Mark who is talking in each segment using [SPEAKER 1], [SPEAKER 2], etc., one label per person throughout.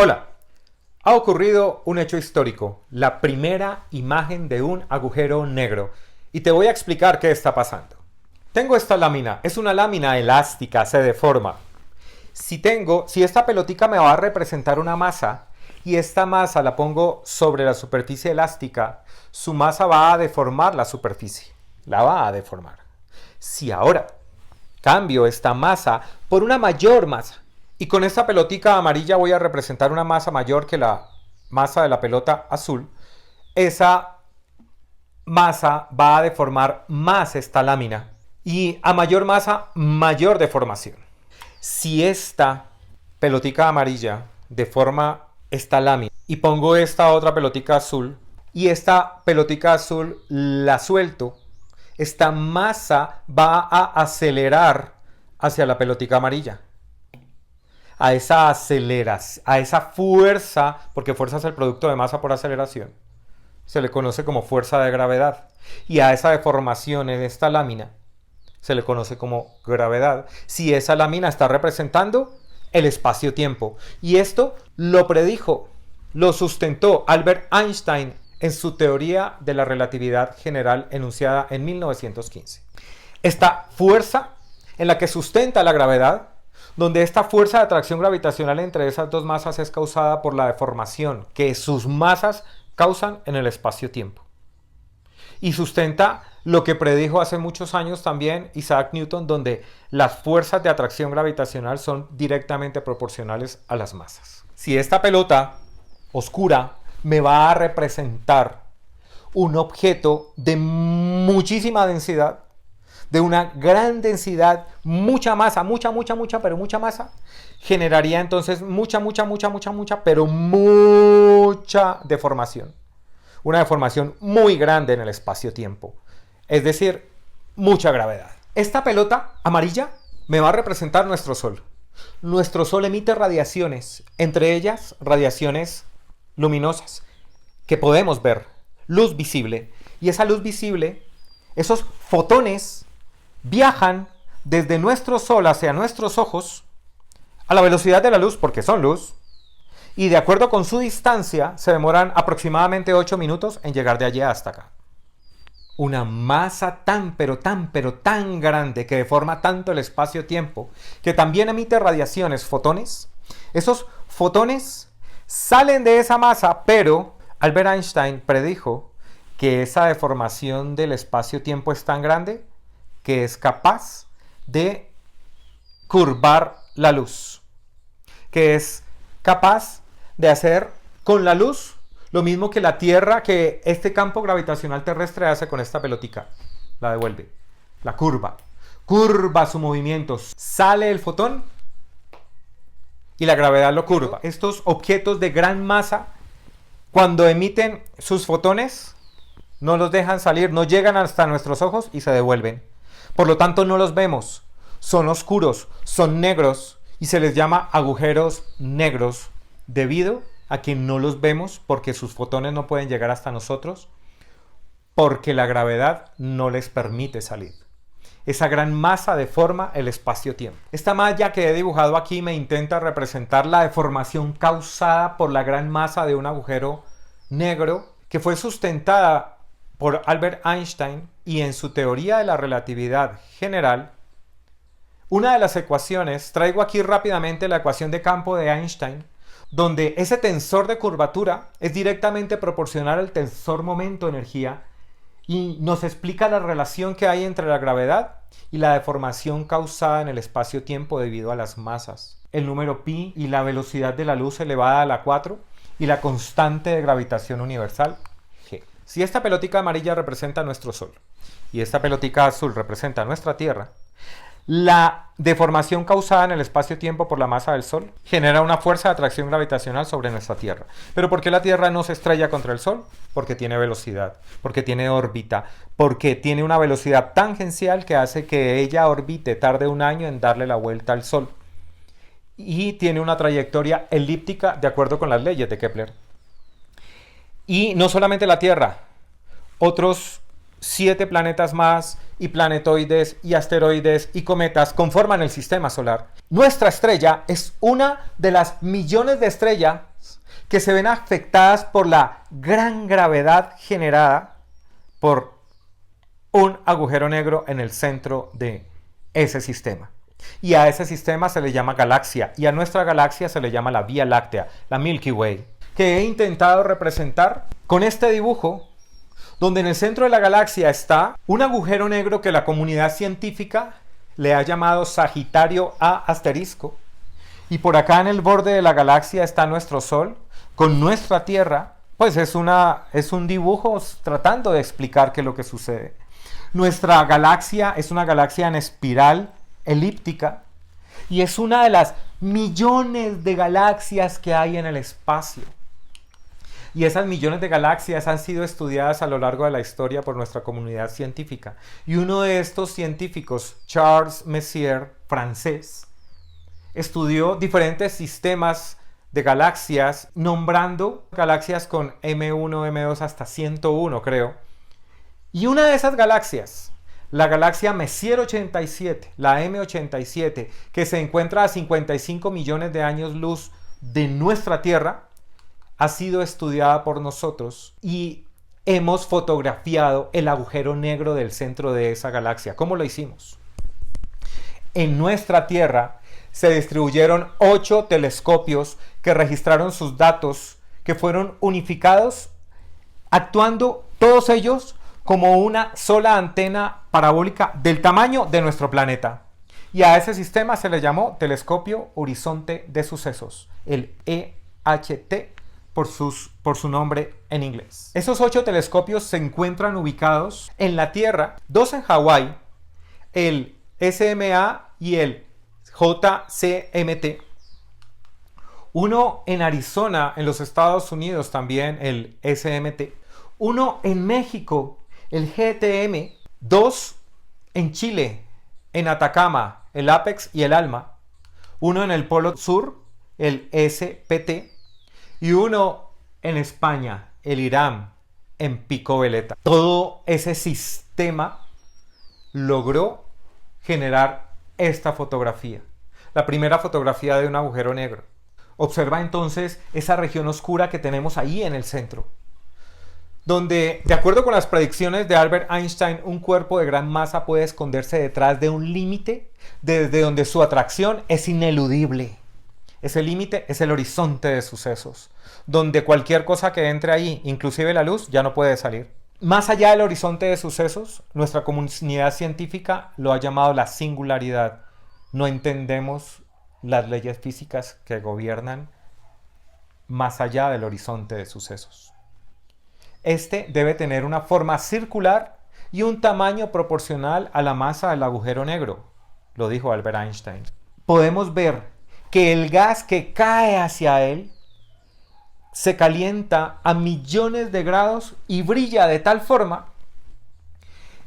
[SPEAKER 1] Hola, ha ocurrido un hecho histórico, la primera imagen de un agujero negro, y te voy a explicar qué está pasando. Tengo esta lámina, es una lámina elástica, se deforma. Si esta pelotica me va a representar una masa, y esta masa la pongo sobre la superficie elástica, su masa va a deformar la superficie, la va a deformar. Si ahora cambio esta masa por una mayor masa, y con esta pelotica amarilla voy a representar una masa mayor que la masa de la pelota azul, esa masa va a deformar más esta lámina. Y a mayor masa, mayor deformación. Si esta pelotica amarilla deforma esta lámina y pongo esta otra pelotica azul y esta pelotica azul la suelto, esta masa va a acelerar hacia la pelotica amarilla. A esa aceleración, a esa fuerza, porque fuerza es el producto de masa por aceleración, se le conoce como fuerza de gravedad. Y a esa deformación en esta lámina se le conoce como gravedad. Si esa lámina está representando el espacio-tiempo. Y esto lo predijo, lo sustentó Albert Einstein en su teoría de la relatividad general enunciada en 1915. Esta fuerza en la que sustenta la gravedad, donde esta fuerza de atracción gravitacional entre esas dos masas es causada por la deformación que sus masas causan en el espacio-tiempo. Y sustenta lo que predijo hace muchos años también Isaac Newton, donde las fuerzas de atracción gravitacional son directamente proporcionales a las masas. Si esta pelota oscura me va a representar un objeto de muchísima densidad, de una gran densidad, mucha masa, mucha masa, generaría entonces mucha deformación. Una deformación muy grande en el espacio-tiempo. Es decir, mucha gravedad. Esta pelota amarilla me va a representar nuestro Sol. Nuestro Sol emite radiaciones, entre ellas radiaciones luminosas, que podemos ver, luz visible. Y esa luz visible, esos fotones, viajan desde nuestro Sol hacia nuestros ojos a la velocidad de la luz, porque son luz, y de acuerdo con su distancia se demoran aproximadamente 8 minutos en llegar de allí hasta acá. Una masa tan grande que deforma tanto el espacio-tiempo, que también emite radiaciones, fotones. Esos fotones salen de esa masa, pero Albert Einstein predijo que esa deformación del espacio-tiempo es tan grande que es capaz de curvar la luz, que es capaz de hacer con la luz lo mismo que la Tierra, que este campo gravitacional terrestre hace con esta pelotica. La devuelve, la curva su movimiento, sale el fotón y la gravedad lo curva. Estos objetos de gran masa, cuando emiten sus fotones, no los dejan salir, no llegan hasta nuestros ojos y se devuelven. Por lo tanto, no los vemos. Son oscuros, son negros y se les llama agujeros negros debido a que no los vemos porque sus fotones no pueden llegar hasta nosotros, porque la gravedad no les permite salir. Esa gran masa deforma el espacio-tiempo. Esta malla que he dibujado aquí me intenta representar la deformación causada por la gran masa de un agujero negro que fue sustentada por Albert Einstein, y en su teoría de la relatividad general, una de las ecuaciones, traigo aquí rápidamente la ecuación de campo de Einstein, donde ese tensor de curvatura es directamente proporcional al tensor momento-energía y nos explica la relación que hay entre la gravedad y la deformación causada en el espacio-tiempo debido a las masas. El número pi y la velocidad de la luz elevada a la 4 y la constante de gravitación universal, G. Si esta pelotica amarilla representa nuestro Sol y esta pelotica azul representa nuestra Tierra, la deformación causada en el espacio-tiempo por la masa del Sol genera una fuerza de atracción gravitacional sobre nuestra Tierra. ¿Pero por qué la Tierra no se estrella contra el Sol? Porque tiene velocidad, porque tiene órbita, porque tiene una velocidad tangencial que hace que ella orbite, tarde un año en darle la vuelta al Sol. Y tiene una trayectoria elíptica de acuerdo con las leyes de Kepler. Y no solamente la Tierra, otros 7 planetas más y planetoides y asteroides y cometas conforman el sistema solar. Nuestra estrella es una de las millones de estrellas que se ven afectadas por la gran gravedad generada por un agujero negro en el centro de ese sistema. Y a ese sistema se le llama galaxia, y a nuestra galaxia se le llama la Vía Láctea, la Milky Way, que he intentado representar con este dibujo, donde en el centro de la galaxia está un agujero negro que la comunidad científica le ha llamado Sagitario A asterisco, y por acá en el borde de la galaxia está nuestro Sol, con nuestra Tierra. Pues es un dibujo tratando de explicar qué es lo que sucede. Nuestra galaxia es una galaxia en espiral elíptica y es una de las millones de galaxias que hay en el espacio. Y esas millones de galaxias han sido estudiadas a lo largo de la historia por nuestra comunidad científica. Y uno de estos científicos, Charles Messier, francés, estudió diferentes sistemas de galaxias, nombrando galaxias con M1, M2 hasta 101, creo. Y una de esas galaxias, la galaxia Messier 87, la M87, que se encuentra a 55 millones de años luz de nuestra Tierra, ha sido estudiada por nosotros y hemos fotografiado el agujero negro del centro de esa galaxia. ¿Cómo lo hicimos? En nuestra Tierra se distribuyeron 8 telescopios que registraron sus datos, que fueron unificados, actuando todos ellos como una sola antena parabólica del tamaño de nuestro planeta. Y a ese sistema se le llamó Telescopio Horizonte de Sucesos, el EHT por su nombre en inglés. Esos 8 telescopios se encuentran ubicados en la Tierra, 2 en Hawái, el SMA y el JCMT, uno en Arizona, en los Estados Unidos también, el SMT, uno en México, el GTM, 2 en Chile, en Atacama, el Apex y el ALMA, uno en el Polo Sur, el SPT, y uno en España, el IRAM, en Pico Veleta. Todo ese sistema logró generar esta fotografía, la primera fotografía de un agujero negro. Observa entonces esa región oscura que tenemos ahí en el centro, donde, de acuerdo con las predicciones de Albert Einstein, un cuerpo de gran masa puede esconderse detrás de un límite desde donde su atracción es ineludible. Ese límite es el horizonte de sucesos, donde cualquier cosa que entre ahí, inclusive la luz, ya no puede salir. Más allá del horizonte de sucesos, nuestra comunidad científica lo ha llamado la singularidad. No entendemos las leyes físicas que gobiernan más allá del horizonte de sucesos. Este debe tener una forma circular y un tamaño proporcional a la masa del agujero negro, lo dijo Albert Einstein. Podemos ver que el gas que cae hacia él se calienta a millones de grados y brilla de tal forma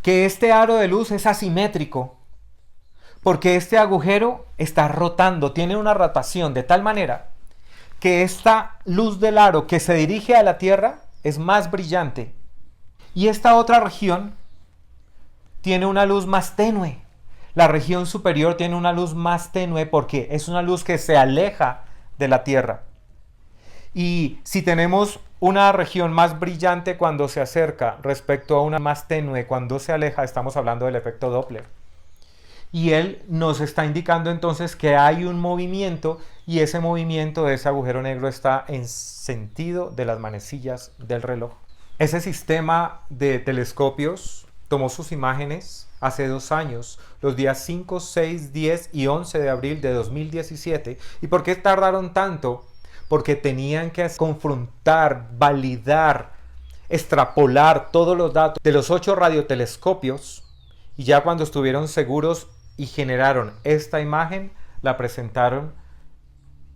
[SPEAKER 1] que este aro de luz es asimétrico, porque este agujero está rotando, tiene una rotación de tal manera que esta luz del aro que se dirige a la Tierra es más brillante y esta otra región tiene una luz más tenue. La región superior tiene una luz más tenue porque es una luz que se aleja de la Tierra. Y si tenemos una región más brillante cuando se acerca respecto a una más tenue cuando se aleja, estamos hablando del efecto Doppler. Y él nos está indicando entonces que hay un movimiento y ese movimiento de ese agujero negro está en sentido de las manecillas del reloj. Ese sistema de telescopios tomó sus imágenes hace 2 años, los días 5, 6, 10 y 11 de abril de 2017. ¿Y por qué tardaron tanto? Porque tenían que confrontar, validar, extrapolar todos los datos de los 8 radiotelescopios y ya cuando estuvieron seguros y generaron esta imagen, la presentaron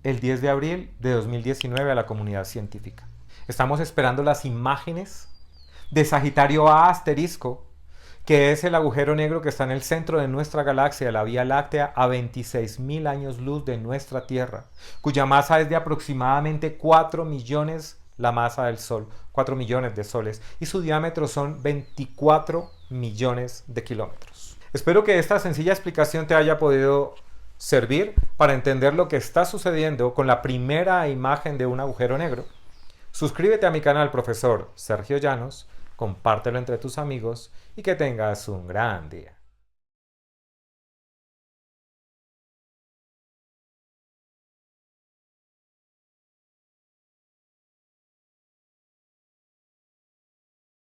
[SPEAKER 1] el 10 de abril de 2019 a la comunidad científica. Estamos esperando las imágenes de Sagitario A asterisco, que es el agujero negro que está en el centro de nuestra galaxia, la Vía Láctea, a 26.000 años luz de nuestra Tierra, cuya masa es de aproximadamente 4 millones la masa del Sol, 4 millones de soles, y su diámetro son 24 millones de kilómetros. Espero que esta sencilla explicación te haya podido servir para entender lo que está sucediendo con la primera imagen de un agujero negro. Suscríbete a mi canal, profesor Sergio Llanos, compártelo entre tus amigos y que tengas un gran día.